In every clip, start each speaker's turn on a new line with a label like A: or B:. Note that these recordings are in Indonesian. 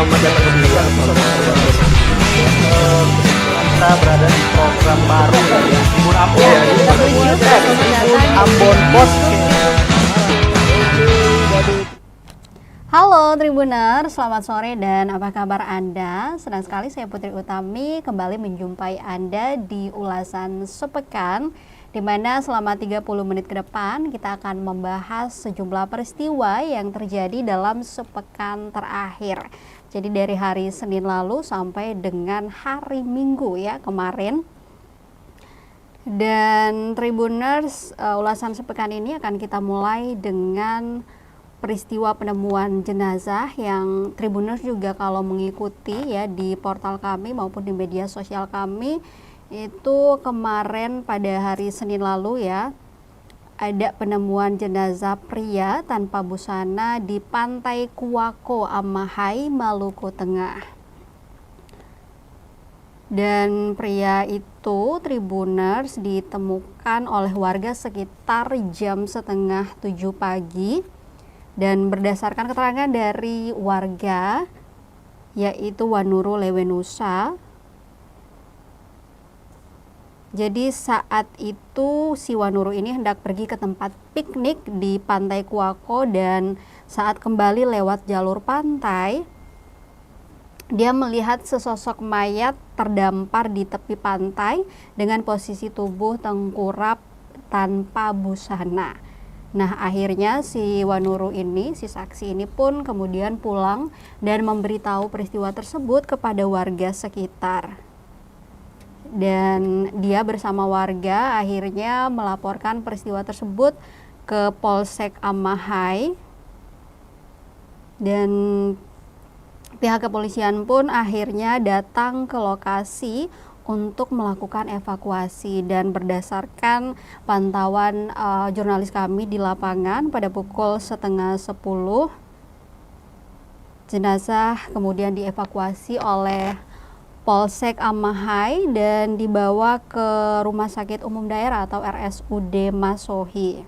A: Selamat datang kembali sobat. Kita berada di program baru ya, Tribun Ambon.
B: Ya, kita tuju
A: Tribun Ambon Podcast.
B: Halo Tribuners, selamat sore dan apa kabar Anda? Senang sekali saya Putri Utami kembali menjumpai Anda di ulasan sepekan, di mana selama 30 menit ke depan kita akan membahas sejumlah peristiwa yang terjadi dalam sepekan terakhir. Jadi dari hari Senin lalu sampai dengan hari Minggu ya kemarin. Dan Tribuners, ulasan sepekan ini akan kita mulai dengan peristiwa penemuan jenazah yang Tribuners juga kalau mengikuti ya di portal kami maupun di media sosial kami itu kemarin pada hari Senin lalu ya ada penemuan jenazah pria tanpa busana di Pantai Kuako, Amahai, Maluku Tengah. Dan pria itu Tribuners ditemukan oleh warga sekitar jam setengah 7 pagi. Dan berdasarkan keterangan dari warga, yaitu Wanuru Lewenusa, jadi saat itu si Wanuru ini hendak pergi ke tempat piknik di Pantai Kuako dan saat kembali lewat jalur pantai, dia melihat sesosok mayat terdampar di tepi pantai dengan posisi tubuh tengkurap tanpa busana. Nah akhirnya si Wanuru ini, si saksi ini pun kemudian pulang dan memberitahu peristiwa tersebut kepada warga sekitar. Dan dia bersama warga akhirnya melaporkan peristiwa tersebut ke Polsek Amahai. Dan pihak kepolisian pun akhirnya datang ke lokasi untuk melakukan evakuasi dan berdasarkan pantauan jurnalis kami di lapangan pada pukul 9:30 jenazah kemudian dievakuasi oleh Polsek Amahai dan dibawa ke Rumah Sakit Umum Daerah atau RSUD Masohi.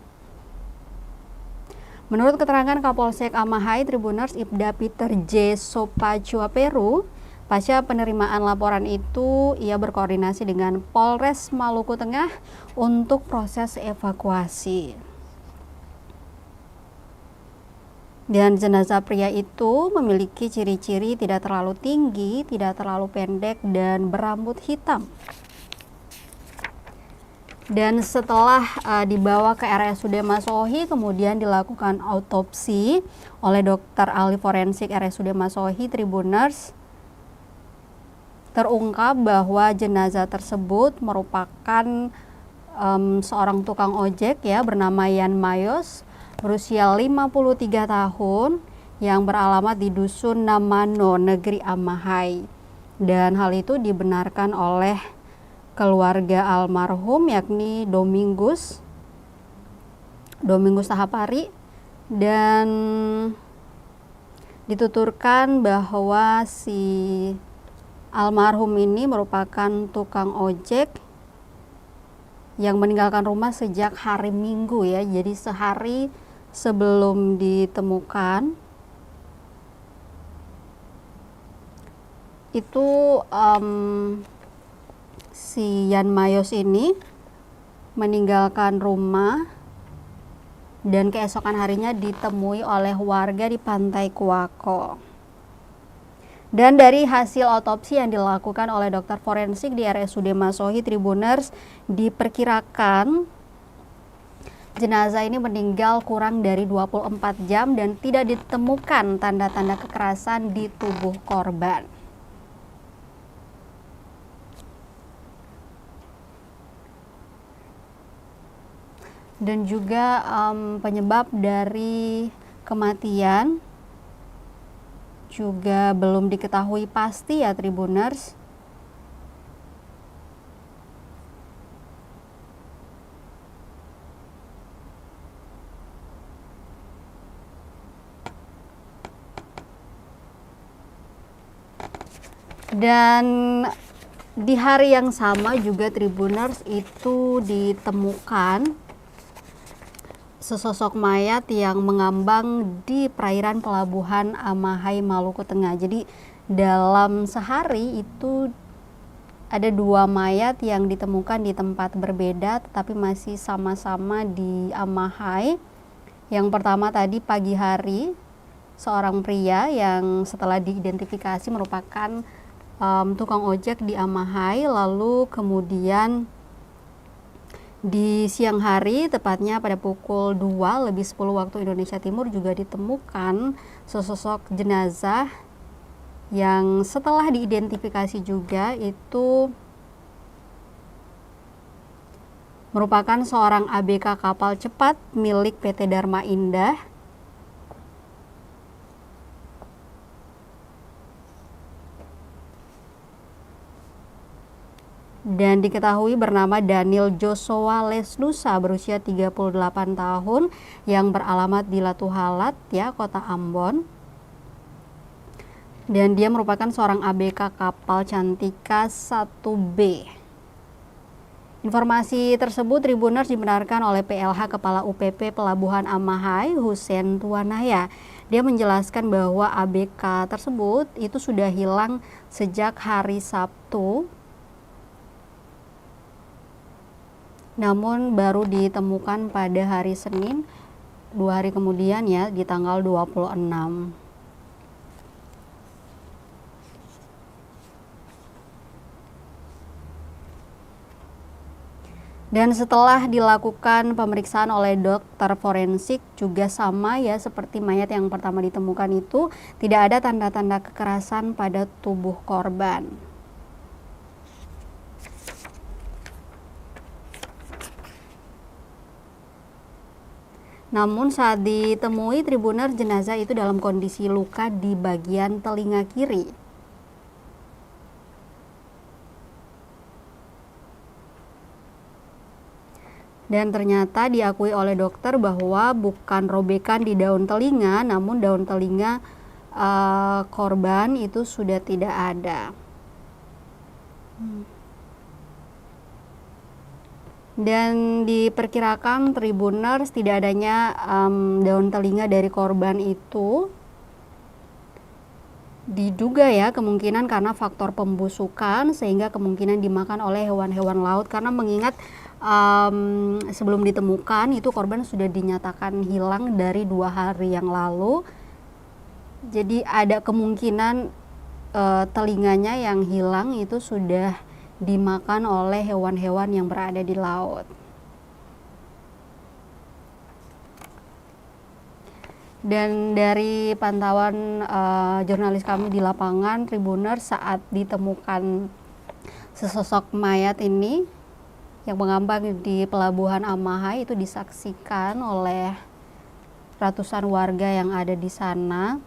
B: Menurut keterangan Kapolsek Amahai, Tribuners Ibda Peter J. Sopacuaperu, pasca penerimaan laporan itu, ia berkoordinasi dengan Polres Maluku Tengah untuk proses evakuasi. Dan jenazah pria itu memiliki ciri-ciri tidak terlalu tinggi, tidak terlalu pendek, dan berambut hitam. Dan setelah dibawa ke RSUD Masohi, kemudian dilakukan autopsi oleh dokter ahli forensik RSUD Masohi, Tribuners, terungkap bahwa jenazah tersebut merupakan seorang tukang ojek ya bernama Yan Mayos berusia 53 tahun yang beralamat di Dusun Namano, Negeri Amahai. Dan hal itu dibenarkan oleh keluarga almarhum yakni Domingus Tahapari, dan dituturkan bahwa si almarhum ini merupakan tukang ojek yang meninggalkan rumah sejak hari Minggu ya, jadi sehari sebelum ditemukan itu si Yan Mayos ini meninggalkan rumah dan keesokan harinya ditemui oleh warga di Pantai Kuako. Dan dari hasil otopsi yang dilakukan oleh dokter forensik di RSUD Masohi, Tribuners, diperkirakan jenazah ini meninggal kurang dari 24 jam dan tidak ditemukan tanda-tanda kekerasan di tubuh korban. Dan juga penyebab dari kematian juga belum diketahui pasti ya Tribuners. Dan di hari yang sama juga Tribuners itu ditemukan sesosok mayat yang mengambang di perairan pelabuhan Amahai, Maluku Tengah. Jadi dalam sehari itu ada 2 mayat yang ditemukan di tempat berbeda tetapi masih sama-sama di Amahai. Yang pertama tadi pagi hari, seorang pria yang setelah diidentifikasi merupakan tukang ojek di Amahai. Lalu kemudian di siang hari, tepatnya pada pukul 2:10 waktu Indonesia Timur, juga ditemukan sesosok jenazah yang setelah diidentifikasi juga itu merupakan seorang ABK kapal cepat milik PT Dharma Indah. Dan diketahui bernama Daniel Joshua Lesnusa, berusia 38 tahun, yang beralamat di Latuhalat, ya, Kota Ambon. Dan dia merupakan seorang ABK kapal Cantika 1B. Informasi tersebut Tribuners dibenarkan oleh PLH Kepala UPP Pelabuhan Amahai, Hussein Tuanaya. Dia menjelaskan bahwa ABK tersebut itu sudah hilang sejak hari Sabtu, namun baru ditemukan pada hari Senin 2 hari kemudian, ya, di tanggal 26. Dan setelah dilakukan pemeriksaan oleh dokter forensik juga sama, ya, seperti mayat yang pertama ditemukan itu, tidak ada tanda-tanda kekerasan pada tubuh korban. Namun saat ditemui Tribuner, jenazah itu dalam kondisi luka di bagian telinga kiri. Dan ternyata diakui oleh dokter bahwa bukan robekan di daun telinga, namun daun telinga korban itu sudah tidak ada. Dan diperkirakan Tribuners tidak adanya daun telinga dari korban itu diduga, ya, kemungkinan karena faktor pembusukan sehingga kemungkinan dimakan oleh hewan-hewan laut, karena mengingat sebelum ditemukan itu korban sudah dinyatakan hilang dari 2 hari yang lalu. Jadi ada kemungkinan telinganya yang hilang itu sudah dimakan oleh hewan-hewan yang berada di laut. Dan dari pantauan jurnalis kami di lapangan, Tribuners, saat ditemukan sesosok mayat ini yang mengambang di pelabuhan Amahai itu disaksikan oleh ratusan warga yang ada di sana.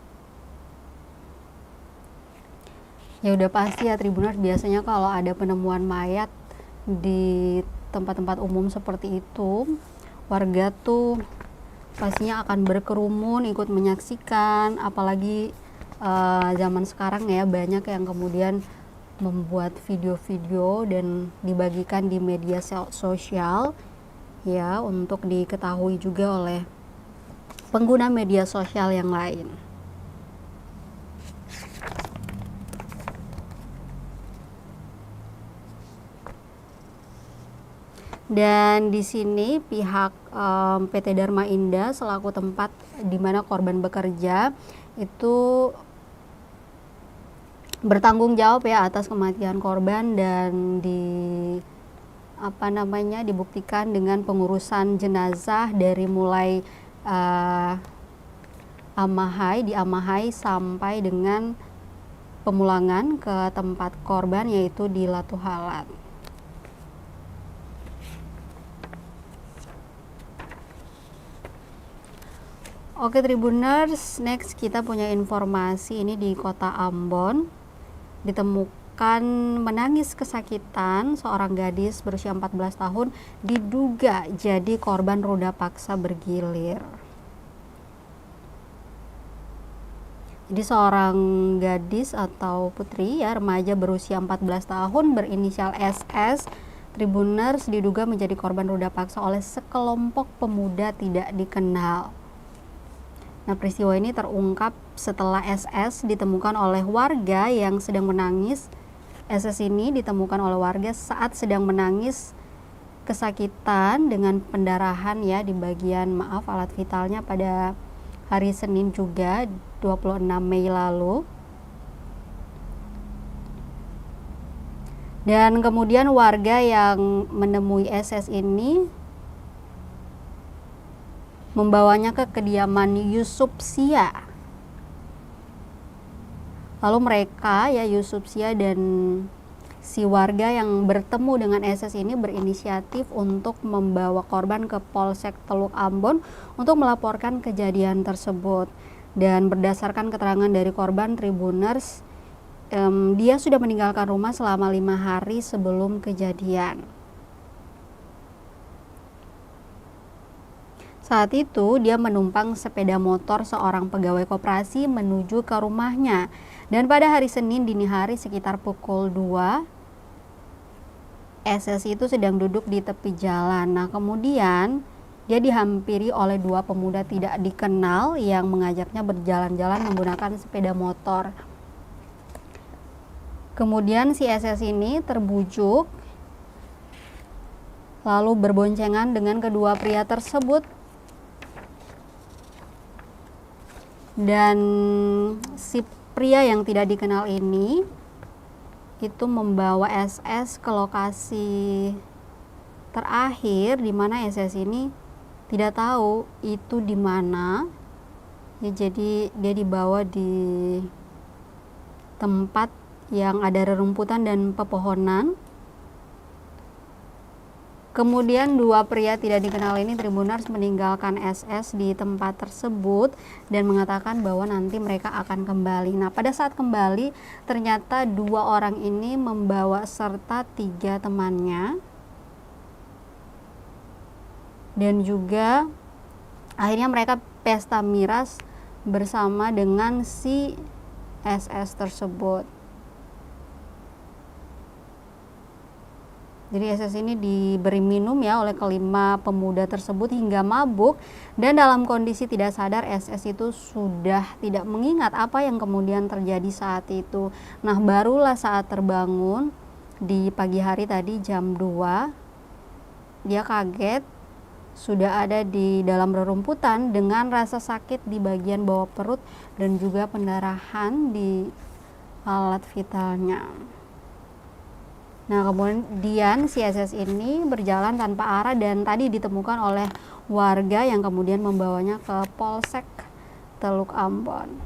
B: Ya udah pasti, ya, Tribuners, biasanya kalau ada penemuan mayat di tempat-tempat umum seperti itu, warga tuh pastinya akan berkerumun ikut menyaksikan. Apalagi zaman sekarang, ya, banyak yang kemudian membuat video-video dan dibagikan di media sosial, ya, untuk diketahui juga oleh pengguna media sosial yang lain. Dan di sini pihak PT Dharma Indah selaku tempat di mana korban bekerja itu bertanggung jawab, ya, atas kematian korban, dan dibuktikan dengan pengurusan jenazah dari mulai di Amahai sampai dengan pemulangan ke tempat korban, yaitu di Latuhalat. Oke Tribuners, next kita punya informasi ini di kota Ambon. Ditemukan menangis kesakitan seorang gadis berusia 14 tahun diduga jadi korban roda paksa bergilir. Jadi seorang gadis atau putri, ya, remaja berusia 14 tahun berinisial SS Tribuners diduga menjadi korban ruda paksa oleh sekelompok pemuda tidak dikenal. Nah, peristiwa ini terungkap setelah SS ditemukan oleh warga yang sedang menangis. SS ini ditemukan oleh warga saat sedang menangis kesakitan dengan pendarahan ya di bagian alat vitalnya pada hari Senin juga 26 Mei lalu. Dan kemudian warga yang menemui SS ini membawanya ke kediaman Yusuf Sia. Lalu mereka ya Yusuf Sia dan si warga yang bertemu dengan SS ini berinisiatif untuk membawa korban ke Polsek Teluk Ambon untuk melaporkan kejadian tersebut. Dan berdasarkan keterangan dari korban Tribuners, dia sudah meninggalkan rumah selama 5 hari sebelum kejadian. Saat itu dia menumpang sepeda motor seorang pegawai koperasi menuju ke rumahnya. Dan pada hari Senin dini hari sekitar pukul 2, SS itu sedang duduk di tepi jalan. Nah, kemudian dia dihampiri oleh 2 pemuda tidak dikenal yang mengajaknya berjalan-jalan menggunakan sepeda motor. Kemudian si SS ini terbujuk lalu berboncengan dengan kedua pria tersebut. Dan si pria yang tidak dikenal ini itu membawa SS ke lokasi terakhir di mana SS ini tidak tahu itu di mana. Ya, jadi dia dibawa di tempat yang ada rerumputan dan pepohonan. Kemudian 2 pria tidak dikenal ini Tribuners meninggalkan SS di tempat tersebut dan mengatakan bahwa nanti mereka akan kembali. Nah, pada saat kembali ternyata 2 orang ini membawa serta 3 temannya. Dan juga akhirnya mereka pesta miras bersama dengan si SS tersebut. Jadi SS ini diberi minum ya oleh kelima pemuda tersebut hingga mabuk, dan dalam kondisi tidak sadar SS itu sudah tidak mengingat apa yang kemudian terjadi saat itu. Nah, barulah saat terbangun di pagi hari tadi jam 2, dia kaget sudah ada di dalam rerumputan dengan rasa sakit di bagian bawah perut dan juga pendarahan di alat vitalnya. Nah, kemudian si SS ini berjalan tanpa arah dan tadi ditemukan oleh warga yang kemudian membawanya ke Polsek Teluk Ambon.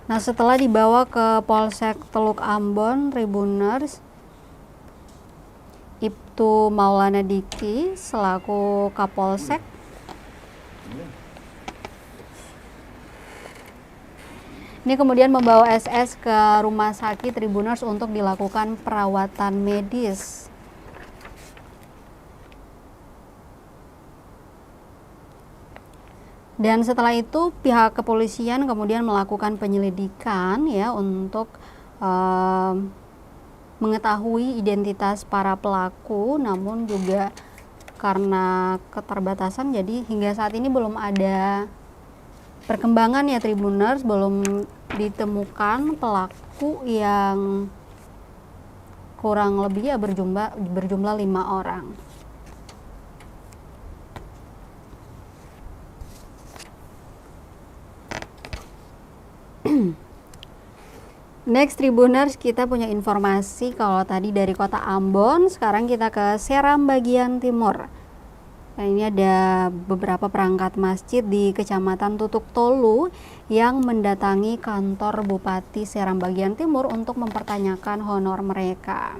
B: Nah, setelah dibawa ke Polsek Teluk Ambon, Tribuners, Ibtu Maulana Diki selaku Kapolsek ini kemudian membawa SS ke rumah sakit Tribuners untuk dilakukan perawatan medis. Dan setelah itu pihak kepolisian kemudian melakukan penyelidikan ya untuk mengetahui identitas para pelaku, namun juga karena keterbatasan jadi hingga saat ini belum ada perkembangan ya Tribuners, belum ditemukan pelaku yang kurang lebih ya berjumlah 5 orang. Next Tribuners, kita punya informasi kalau tadi dari kota Ambon, sekarang kita ke Seram bagian timur. Nah, ini ada beberapa perangkat masjid di Kecamatan Tutuk Tolu yang mendatangi kantor Bupati Seram bagian timur untuk mempertanyakan honor mereka.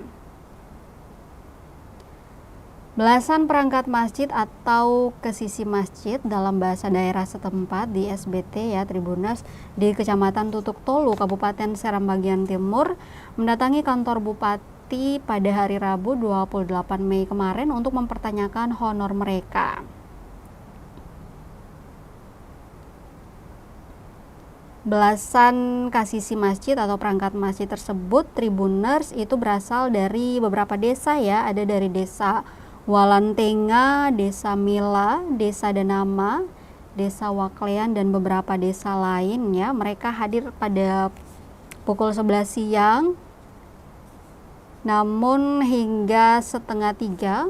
B: Belasan perangkat masjid atau kesisi masjid dalam bahasa daerah setempat di SBT ya Tribuners di Kecamatan Tutuk Tolu, Kabupaten Seram bagian timur mendatangi kantor Bupati Bupati pada hari Rabu 28 Mei kemarin untuk mempertanyakan honor mereka. Belasan kasisi masjid atau perangkat masjid tersebut, Tribuners, itu berasal dari beberapa desa ya. Ada dari desa Walantenga, desa Mila, desa Danama, desa Waklean, dan beberapa desa lain ya. Mereka hadir pada pukul 11 siang. Namun hingga setengah 3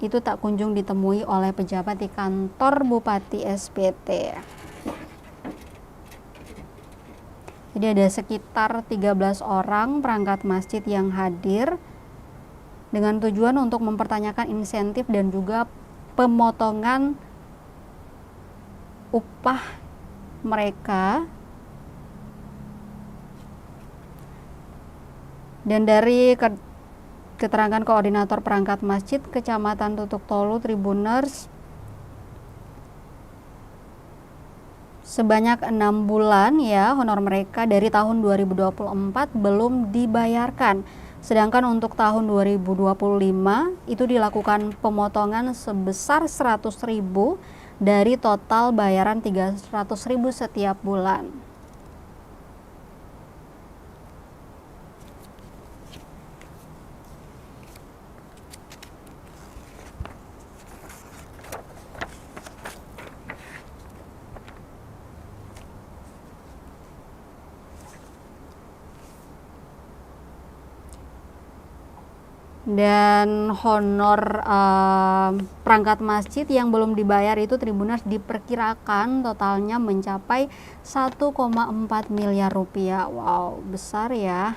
B: itu tak kunjung ditemui oleh pejabat di kantor Bupati SBT. Jadi ada sekitar 13 orang perangkat masjid yang hadir dengan tujuan untuk mempertanyakan insentif dan juga pemotongan upah mereka. Dan dari keterangan koordinator perangkat masjid Kecamatan Tutuk Tolu, Tribuners, sebanyak 6 bulan ya honor mereka dari tahun 2024 belum dibayarkan. Sedangkan untuk tahun 2025 itu dilakukan pemotongan sebesar 100.000 dari total bayaran 300.000 setiap bulan. Dan honor perangkat masjid yang belum dibayar itu Tribuners diperkirakan totalnya mencapai 1,4 miliar rupiah. Wow, besar ya.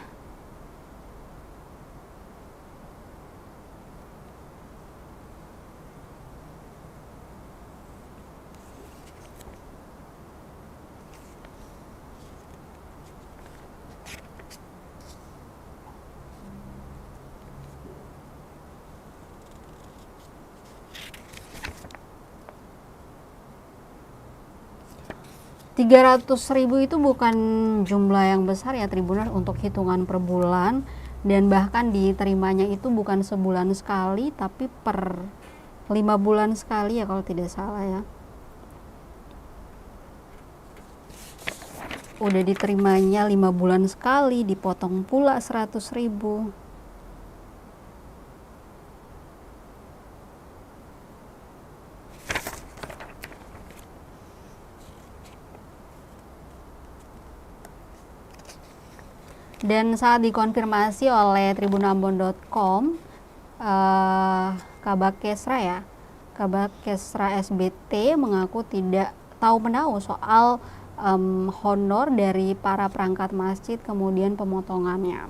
B: Rp300.000 itu bukan jumlah yang besar ya Tribuners untuk hitungan per bulan, dan bahkan diterimanya itu bukan sebulan sekali tapi per 5 bulan sekali ya kalau tidak salah ya. Udah diterimanya 5 bulan sekali, dipotong pula 100.000. Dan saat dikonfirmasi oleh tribunambon.com, Kabak Kesra SBT mengaku tidak tahu menahu soal honor dari para perangkat masjid kemudian pemotongannya.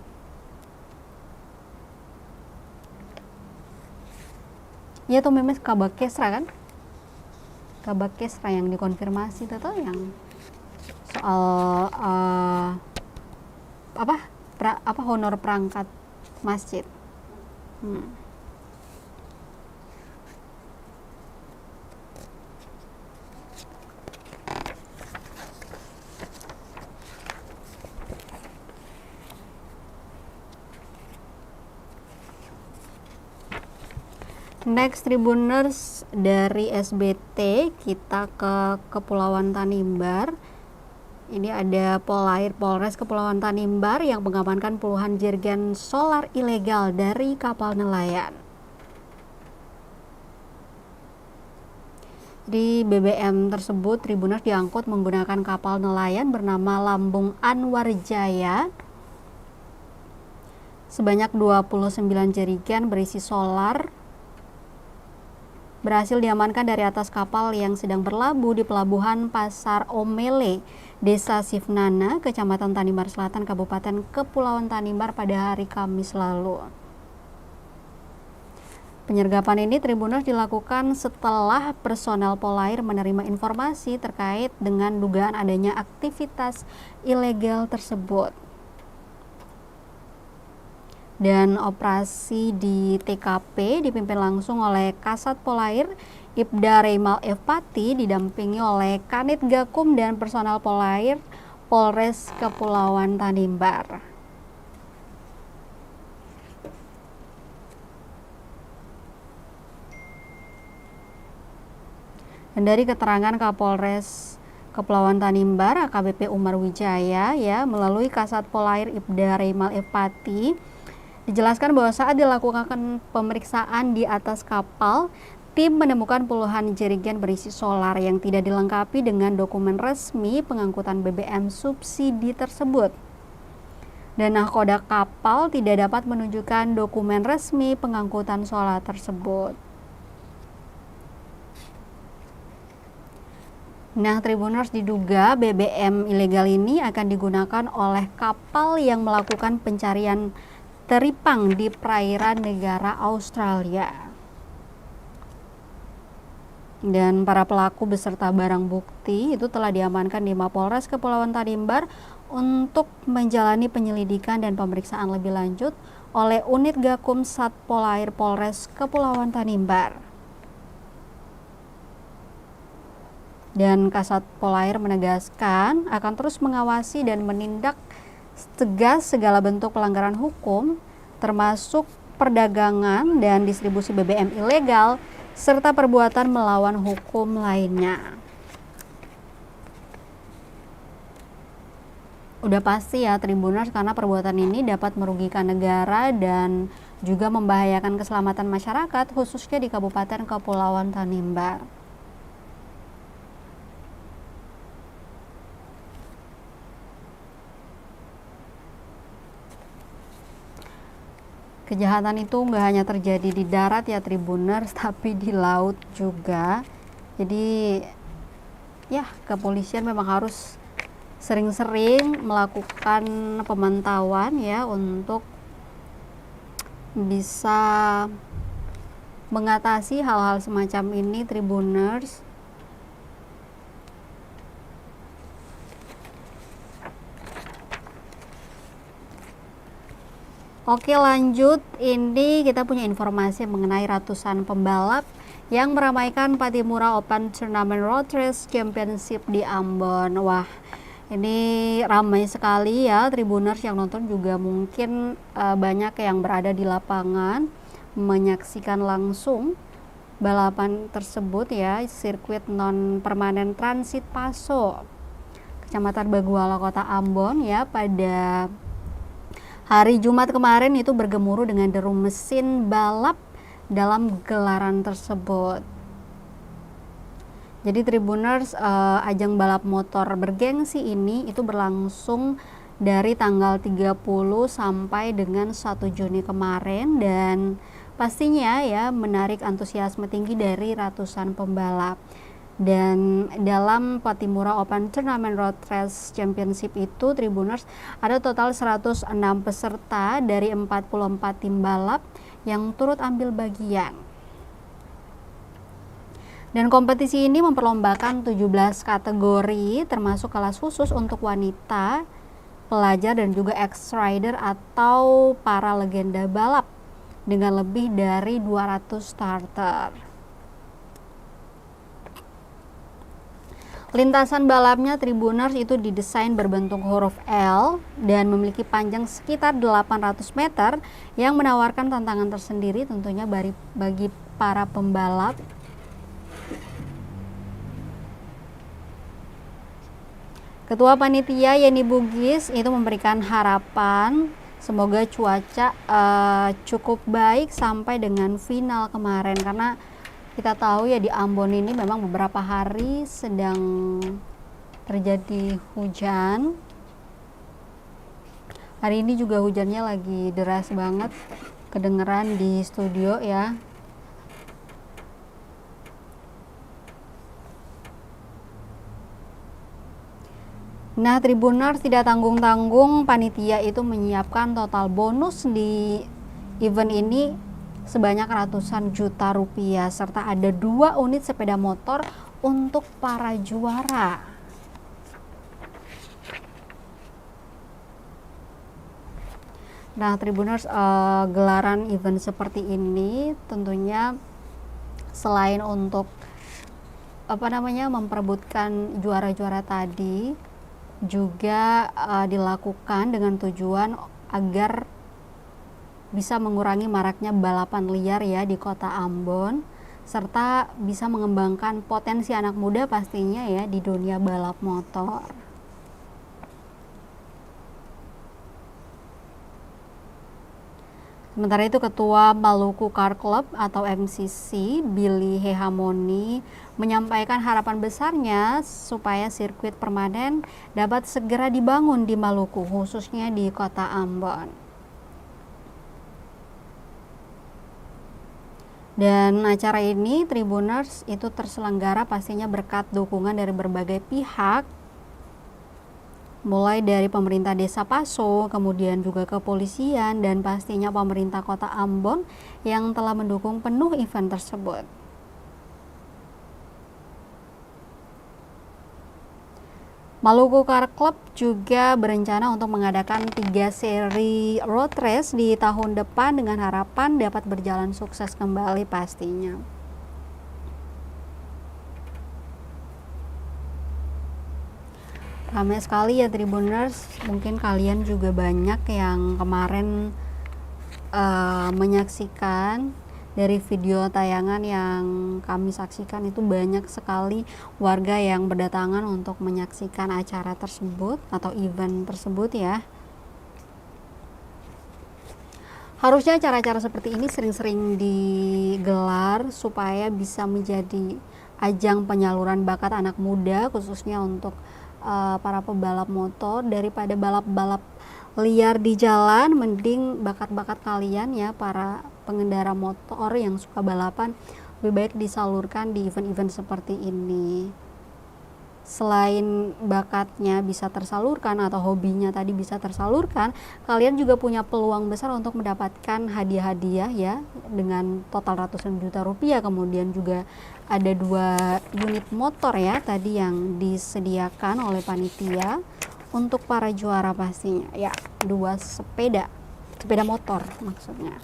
B: Ya tuh memang Kabak Kesra kan? Kabak Kesra yang dikonfirmasi itu yang soal honor perangkat masjid. Next Tribuners, dari SBT kita ke Kepulauan Tanimbar. Ini ada Polres Kepulauan Tanimbar yang mengamankan puluhan jerigen solar ilegal dari kapal nelayan. Di BBM tersebut, Tribuners diangkut menggunakan kapal nelayan bernama Lambung Anwar Jaya. Sebanyak 29 jerigen berisi solar berhasil diamankan dari atas kapal yang sedang berlabuh di pelabuhan Pasar Omele, Desa Sifnana, Kecamatan Tanimbar Selatan, Kabupaten Kepulauan Tanimbar pada hari Kamis lalu. Penyergapan ini Tribuners dilakukan setelah personel Polair menerima informasi terkait dengan dugaan adanya aktivitas ilegal tersebut. Dan operasi di TKP dipimpin langsung oleh Kasat Polair Ibda Reimal F. Pati didampingi oleh Kanit Gakum dan personel Polair Polres Kepulauan Tanimbar. Dan dari keterangan Kapolres Kepulauan Tanimbar AKBP Umar Wijaya ya melalui Kasat Polair Ibda Reimal Epati dijelaskan bahwa saat dilakukan pemeriksaan di atas kapal, tim menemukan puluhan jerigen berisi solar yang tidak dilengkapi dengan dokumen resmi pengangkutan BBM subsidi tersebut. Dan nahkoda kapal tidak dapat menunjukkan dokumen resmi pengangkutan solar tersebut. Nah, Tribuners, diduga BBM ilegal ini akan digunakan oleh kapal yang melakukan pencarian teripang di perairan negara Australia. Dan para pelaku beserta barang bukti itu telah diamankan di Mapolres Kepulauan Tanimbar untuk menjalani penyelidikan dan pemeriksaan lebih lanjut oleh unit Gakum Sat Polair Polres Kepulauan Tanimbar. Dan Kasat Polair menegaskan akan terus mengawasi dan menindak tegas segala bentuk pelanggaran hukum, termasuk perdagangan dan distribusi BBM ilegal, serta perbuatan melawan hukum lainnya. Udah pasti ya Tribuners, karena perbuatan ini dapat merugikan negara dan juga membahayakan keselamatan masyarakat, khususnya di Kabupaten Kepulauan Tanimbar. Kejahatan itu nggak hanya terjadi di darat ya Tribuners, tapi di laut juga. Jadi ya kepolisian memang harus sering-sering melakukan pemantauan ya untuk bisa mengatasi hal-hal semacam ini Tribuners. Oke, lanjut, ini kita punya informasi mengenai ratusan pembalap yang meramaikan Patimura Open Tournament Road Race Championship di Ambon. Wah, ini ramai sekali ya Tribuners, yang nonton juga mungkin banyak yang berada di lapangan menyaksikan langsung balapan tersebut ya, sirkuit non permanen Transit Paso, Kecamatan Baguala, Kota Ambon ya, pada hari Jumat kemarin itu bergemuruh dengan deru mesin balap dalam gelaran tersebut. Jadi Tribuners, ajang balap motor bergengsi ini itu berlangsung dari tanggal 30 sampai dengan 1 Juni kemarin, dan pastinya ya menarik antusiasme tinggi dari ratusan pembalap. Dan dalam Patimura Open Tournament Road Race Championship itu Tribuners, ada total 106 peserta dari 44 tim balap yang turut ambil bagian. Dan kompetisi ini memperlombakan 17 kategori, termasuk kelas khusus untuk wanita, pelajar dan juga ex-rider atau para legenda balap dengan lebih dari 200 starter. Lintasan balapnya Tribuners itu didesain berbentuk huruf L dan memiliki panjang sekitar 800 meter yang menawarkan tantangan tersendiri tentunya bagi para pembalap. Ketua Panitia Yeni Bugis itu memberikan harapan semoga cuaca cukup baik sampai dengan final kemarin, karena kita tahu ya di Ambon ini memang beberapa hari sedang terjadi hujan. Hari ini juga hujannya lagi deras banget, kedengeran di studio ya. Nah, Tribuners, tidak tanggung-tanggung panitia itu menyiapkan total bonus di event ini sebanyak ratusan juta rupiah, serta ada 2 unit sepeda motor untuk para juara. Nah, Tribuners, gelaran event seperti ini tentunya selain untuk memperebutkan juara-juara tadi, juga dilakukan dengan tujuan agar bisa mengurangi maraknya balapan liar ya di Kota Ambon, serta bisa mengembangkan potensi anak muda pastinya ya di dunia balap motor. Sementara itu Ketua Maluku Car Club atau MCC, Billy Hehamoni, menyampaikan harapan besarnya supaya sirkuit permanen dapat segera dibangun di Maluku, khususnya di kota Ambon. Dan acara ini Tribuners itu terselenggara pastinya berkat dukungan dari berbagai pihak, mulai dari pemerintah desa Paso, kemudian juga kepolisian, dan pastinya pemerintah kota Ambon yang telah mendukung penuh event tersebut. Maluku Car Club juga berencana untuk mengadakan 3 seri road race di tahun depan dengan harapan dapat berjalan sukses kembali pastinya. Ramai sekali ya Tribuners, mungkin kalian juga banyak yang kemarin menyaksikan dari video tayangan yang kami saksikan, itu banyak sekali warga yang berdatangan untuk menyaksikan acara tersebut atau event tersebut ya. Harusnya acara-acara seperti ini sering-sering digelar supaya bisa menjadi ajang penyaluran bakat anak muda, khususnya untuk para pebalap motor. Daripada balap-balap liar di jalan, mending bakat-bakat kalian ya para pengendara motor yang suka balapan lebih baik disalurkan di event-event seperti ini. Selain bakatnya bisa tersalurkan atau hobinya tadi bisa tersalurkan, kalian juga punya peluang besar untuk mendapatkan hadiah-hadiah ya dengan total ratusan juta rupiah. Kemudian juga ada 2 unit motor ya tadi yang disediakan oleh panitia untuk para juara pastinya ya, 2 sepeda motor maksudnya.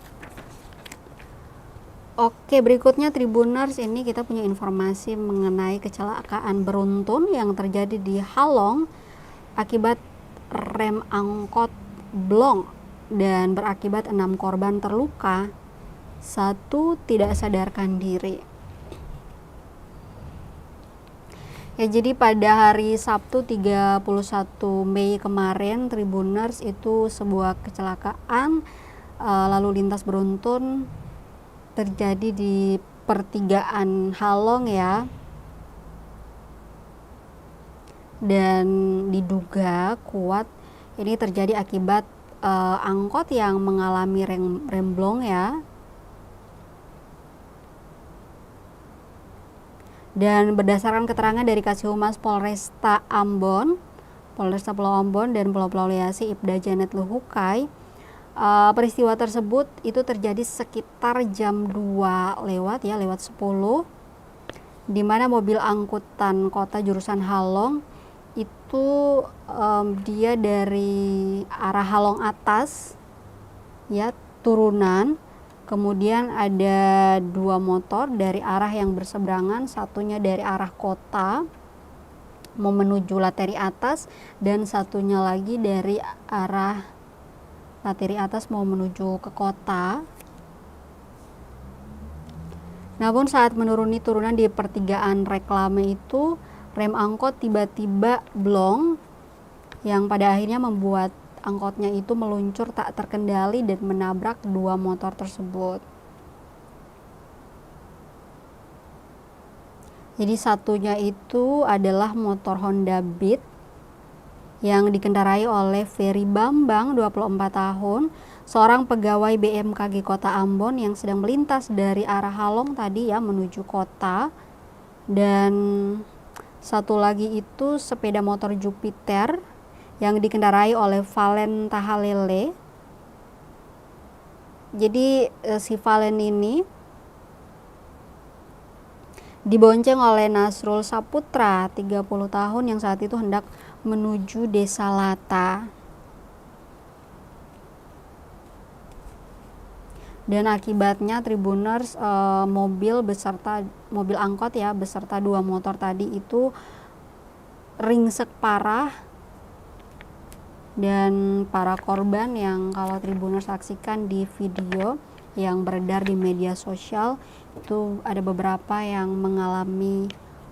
B: Oke, berikutnya Tribuners, ini kita punya informasi mengenai kecelakaan beruntun yang terjadi di Halong akibat rem angkot blong dan berakibat 6 korban terluka, 1 tidak sadarkan diri. Ya, jadi pada hari Sabtu 31 Mei kemarin Tribuners, itu sebuah kecelakaan lalu lintas beruntun terjadi di pertigaan Halong ya, dan diduga kuat ini terjadi akibat angkot yang mengalami remblong ya. Dan berdasarkan keterangan dari Kasih-Humas Polresta Pulau Ambon dan Pulau Liasi Ibda Janet Luhukai, peristiwa tersebut itu terjadi sekitar jam 2 lewat 10, di mana mobil angkutan kota jurusan Halong itu dia dari arah Halong atas ya turunan, kemudian ada 2 motor dari arah yang berseberangan, satunya dari arah kota mau menuju Lateri atas dan satunya lagi dari arah Lateri atas mau menuju ke kota. Namun saat menuruni turunan di pertigaan Reklame itu, rem angkot tiba-tiba blong yang pada akhirnya membuat angkotnya itu meluncur tak terkendali dan menabrak 2 motor tersebut. Jadi satunya itu adalah motor Honda Beat yang dikendarai oleh Ferry Bambang, 24 tahun, seorang pegawai BMKG Kota Ambon yang sedang melintas dari arah Halong tadi ya menuju kota. Dan satu lagi itu sepeda motor Jupiter yang dikendarai oleh Valen Tahalele. Jadi si Valen ini dibonceng oleh Nasrul Saputra, 30 tahun, yang saat itu hendak menuju Desa Lata. Dan akibatnya Tribuners, mobil angkot ya beserta 2 motor tadi itu ringsek parah, dan para korban yang kalau Tribuners saksikan di video yang beredar di media sosial itu ada beberapa yang mengalami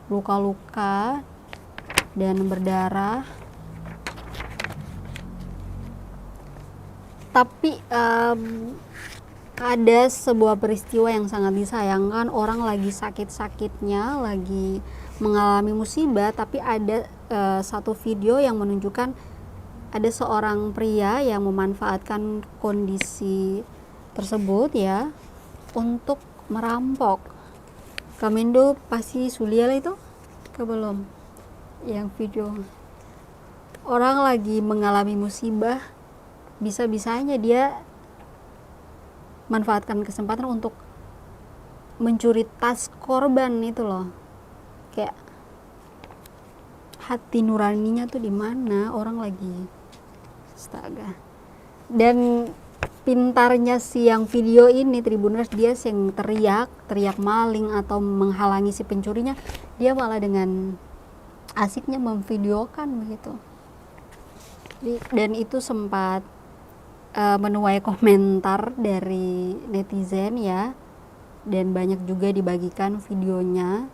B: luka-luka dan berdarah. Tapi ada sebuah peristiwa yang sangat disayangkan, orang lagi sakit-sakitnya, lagi mengalami musibah, tapi ada satu video yang menunjukkan ada seorang pria yang memanfaatkan kondisi tersebut ya untuk merampok. Kamindo pasti sulia lah itu ke belum yang video orang lagi mengalami musibah, bisa-bisanya dia manfaatkan kesempatan untuk mencuri tas korban itu loh. Kayak hati nuraninya tuh di mana orang lagi, astaga. Dan pintarnya si yang video ini Tribuners, dia yang teriak maling atau menghalangi si pencurinya, dia malah dengan asiknya memvideokan begitu. Dan itu sempat menuai komentar dari netizen ya, dan banyak juga dibagikan videonya.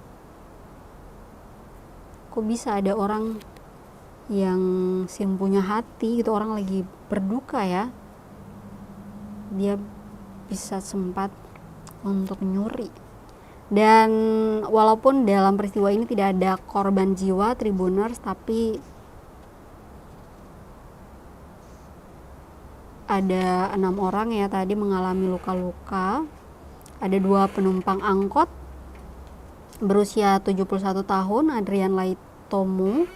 B: Kok bisa ada orang yang punya hati gitu, orang lagi berduka ya, dia bisa sempat untuk nyuri. Dan walaupun dalam peristiwa ini tidak ada korban jiwa Tribuners, tapi ada 6 orang ya tadi mengalami luka-luka. Ada 2 penumpang angkot berusia 71 tahun, Adrian Laitomu,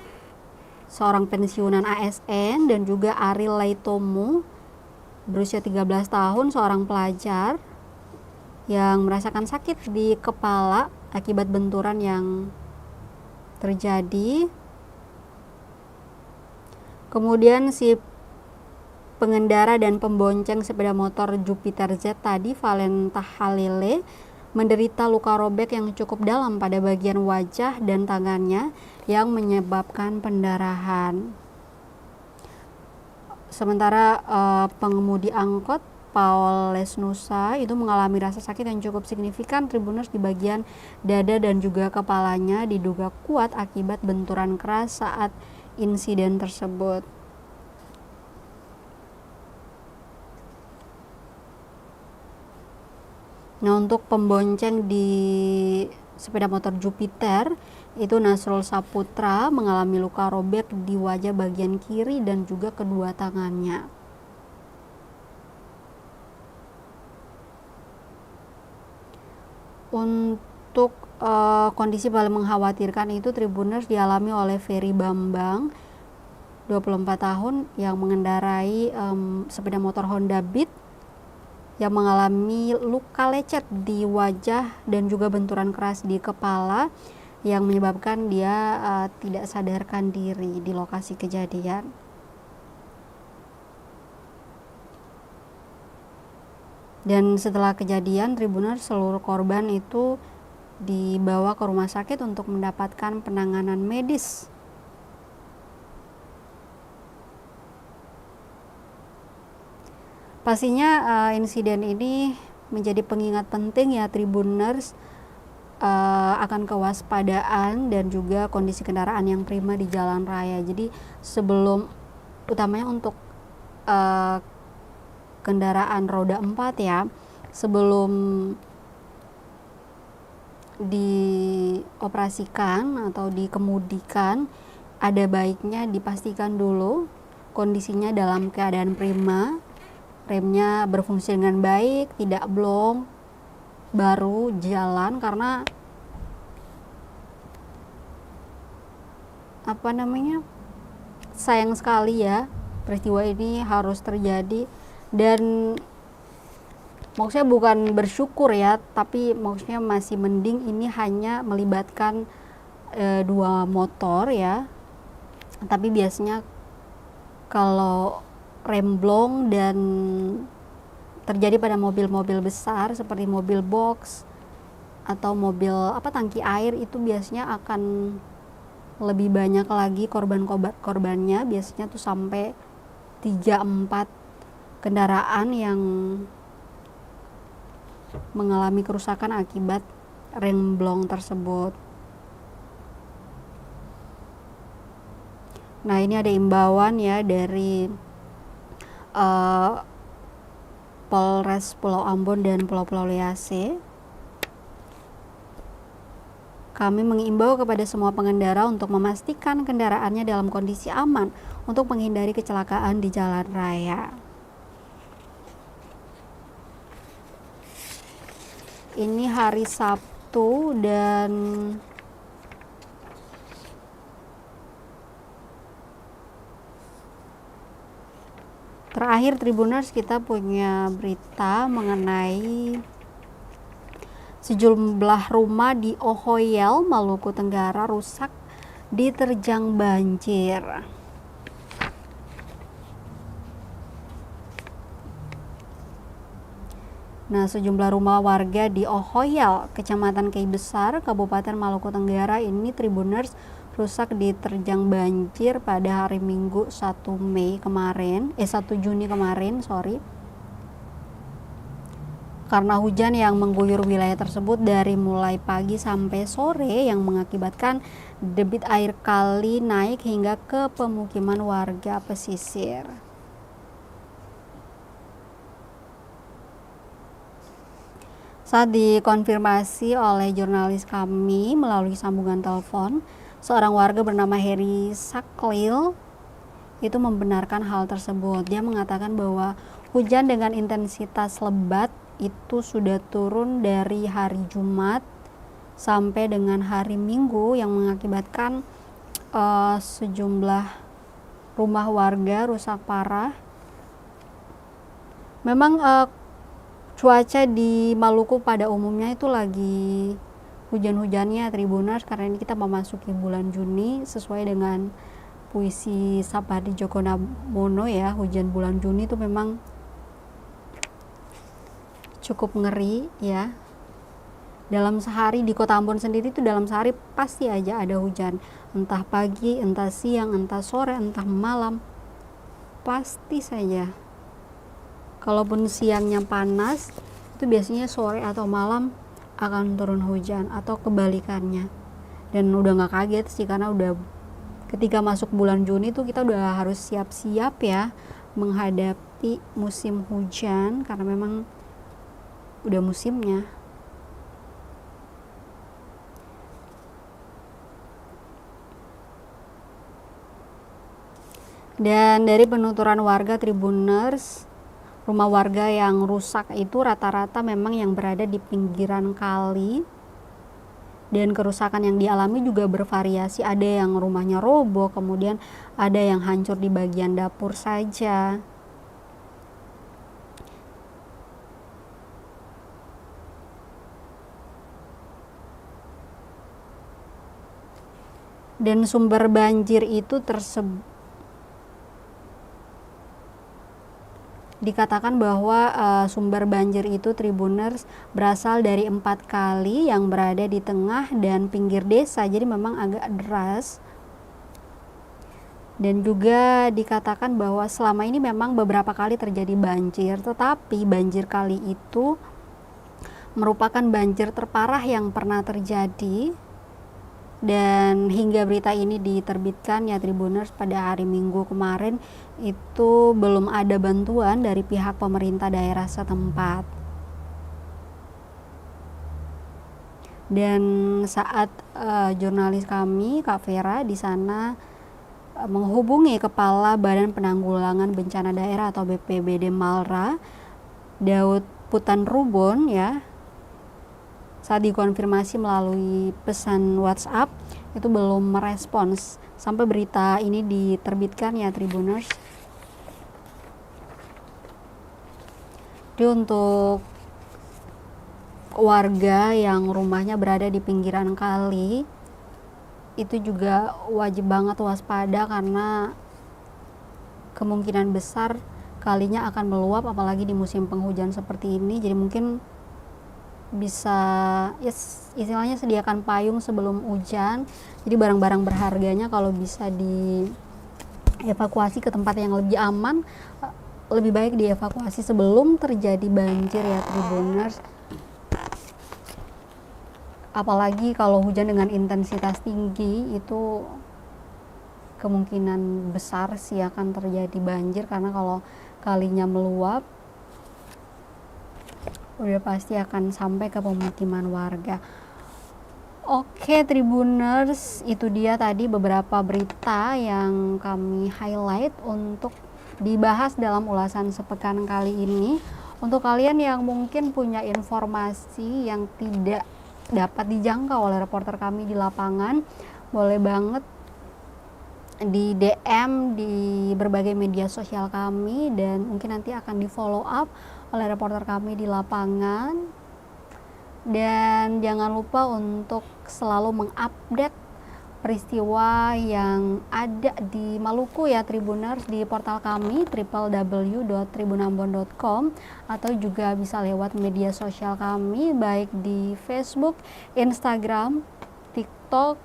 B: seorang pensiunan ASN, dan juga Ariel Laitomu berusia 13 tahun, seorang pelajar yang merasakan sakit di kepala akibat benturan yang terjadi. Kemudian si pengendara dan pembonceng sepeda motor Jupiter Z tadi, Valenta Halile, menderita luka robek yang cukup dalam pada bagian wajah dan tangannya yang menyebabkan pendarahan. Sementara pengemudi angkot Paul Lesnusa itu mengalami rasa sakit yang cukup signifikan Tribuners di bagian dada dan juga kepalanya, diduga kuat akibat benturan keras saat insiden tersebut. Nah, untuk pembonceng di sepeda motor Jupiter itu Nasrul Saputra mengalami luka robek di wajah bagian kiri dan juga kedua tangannya. Untuk kondisi paling mengkhawatirkan itu Tribuners dialami oleh Ferry Bambang 24 tahun yang mengendarai sepeda motor Honda Beat yang mengalami luka lecet di wajah dan juga benturan keras di kepala yang menyebabkan dia tidak sadarkan diri di lokasi kejadian. Dan setelah kejadian Tribuners, seluruh korban itu dibawa ke rumah sakit untuk mendapatkan penanganan medis. Pastinya insiden ini menjadi pengingat penting ya Tribuners akan kewaspadaan dan juga kondisi kendaraan yang prima di jalan raya. Jadi sebelum, utamanya untuk kendaraan roda 4 ya, sebelum dioperasikan atau dikemudikan, ada baiknya dipastikan dulu kondisinya dalam keadaan prima, remnya berfungsi dengan baik, tidak blong, baru jalan. Karena sayang sekali ya peristiwa ini harus terjadi. Dan maksudnya bukan bersyukur ya, tapi maksudnya masih mending ini hanya melibatkan 2 motor ya. Tapi biasanya kalau remblong dan terjadi pada mobil-mobil besar seperti mobil box atau mobil tangki air, itu biasanya akan lebih banyak lagi korbannya. Biasanya tuh sampai 3-4 kendaraan yang mengalami kerusakan akibat remblong tersebut. Nah, ini ada imbauan ya dari Polres Pulau Ambon dan Pulau-Pulau Lease. Kami mengimbau kepada semua pengendara untuk memastikan kendaraannya dalam kondisi aman untuk menghindari kecelakaan di jalan raya. Ini hari Sabtu dan terakhir Tribuners, kita punya berita mengenai sejumlah rumah di Ohoyel, Maluku Tenggara rusak diterjang banjir. Nah, sejumlah rumah warga di Ohoyel, Kecamatan Kei Besar, Kabupaten Maluku Tenggara ini Tribuners rusak diterjang banjir pada hari Minggu 1 Juni kemarin, karena hujan yang mengguyur wilayah tersebut dari mulai pagi sampai sore yang mengakibatkan debit air kali naik hingga ke pemukiman warga pesisir. Saat dikonfirmasi oleh jurnalis kami melalui sambungan telepon, seorang warga bernama Heri Saklil itu membenarkan hal tersebut. Dia mengatakan bahwa hujan dengan intensitas lebat itu sudah turun dari hari Jumat sampai dengan hari Minggu yang mengakibatkan sejumlah rumah warga rusak parah. Memang cuaca di Maluku pada umumnya itu lagi hujan-hujannya Tribuners, karena ini kita memasuki bulan Juni sesuai dengan puisi Sapardi Djoko Damono ya. Hujan bulan Juni itu memang cukup ngeri ya. Dalam sehari di Kota Ambon sendiri itu dalam sehari pasti aja ada hujan, entah pagi, entah siang, entah sore, entah malam, pasti saja. Kalaupun siangnya panas, itu biasanya sore atau malam akan turun hujan atau kebalikannya. Dan udah nggak kaget sih, karena udah ketika masuk bulan Juni itu kita udah harus siap-siap ya menghadapi musim hujan, karena memang udah musimnya. Dan dari penuturan warga Tribuners, rumah warga yang rusak itu rata-rata memang yang berada di pinggiran kali, dan kerusakan yang dialami juga bervariasi. Ada yang rumahnya roboh, kemudian ada yang hancur di bagian dapur saja. Dan sumber banjir itu dikatakan bahwa sumber banjir itu Tribuners berasal dari 4 kali yang berada di tengah dan pinggir desa, jadi memang agak deras. Dan juga dikatakan bahwa selama ini memang beberapa kali terjadi banjir, tetapi banjir kali itu merupakan banjir terparah yang pernah terjadi. Dan hingga berita ini diterbitkan ya Tribuners pada hari Minggu kemarin itu belum ada bantuan dari pihak pemerintah daerah setempat. Dan saat jurnalis kami Kak Vera di sana menghubungi Kepala Badan Penanggulangan Bencana Daerah atau BPBD Malra, Daud Putan Rubon ya, saat dikonfirmasi melalui pesan WhatsApp itu belum merespons sampai berita ini diterbitkan ya Tribuners. Jadi untuk warga yang rumahnya berada di pinggiran kali itu juga wajib banget waspada, karena kemungkinan besar kalinya akan meluap apalagi di musim penghujan seperti ini. Jadi mungkin bisa istilahnya sediakan payung sebelum hujan. Jadi barang-barang berharganya kalau bisa dievakuasi ke tempat yang lebih aman, lebih baik dievakuasi sebelum terjadi banjir ya Tribuners. apalagi kalau hujan dengan intensitas tinggi itu kemungkinan besar sih akan terjadi banjir, karena kalau kalinya meluap udah pasti akan sampai ke pemukiman warga. Oke Tribuners, itu dia tadi beberapa berita yang kami highlight untuk dibahas dalam ulasan sepekan kali ini. Untuk kalian yang mungkin punya informasi yang tidak dapat dijangkau oleh reporter kami di lapangan, boleh banget di DM di berbagai media sosial kami, dan mungkin nanti akan di follow up oleh reporter kami di lapangan. Dan jangan lupa untuk selalu mengupdate peristiwa yang ada di Maluku ya Tribuners, di portal kami www.tribunambon.com, atau juga bisa lewat media sosial kami baik di Facebook, Instagram, TikTok,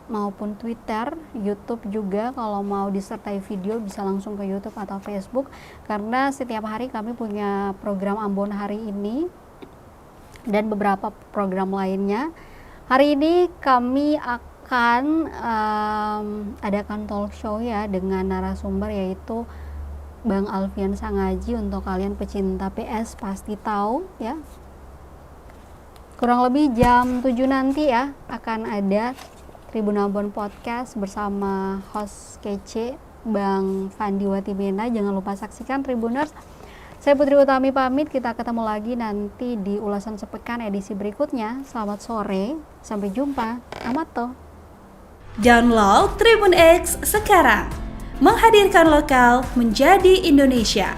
B: maupun Twitter, YouTube juga. Kalau mau disertai video bisa langsung ke YouTube atau Facebook, karena setiap hari kami punya program Ambon hari ini dan beberapa program lainnya. Hari ini kami akan adakan talk show ya dengan narasumber yaitu Bang Alfian Sangaji. Untuk kalian pecinta PS pasti tahu ya. Kurang lebih jam 7 nanti ya akan ada Tribun Ambon Podcast bersama host kece Bang Fandi Watimena. Jangan lupa saksikan Tribuners. Saya Putri Utami pamit, kita ketemu lagi nanti di ulasan sepekan edisi berikutnya. Selamat sore, sampai jumpa. Amato.
C: Download Tribun X sekarang. Menghadirkan lokal menjadi Indonesia.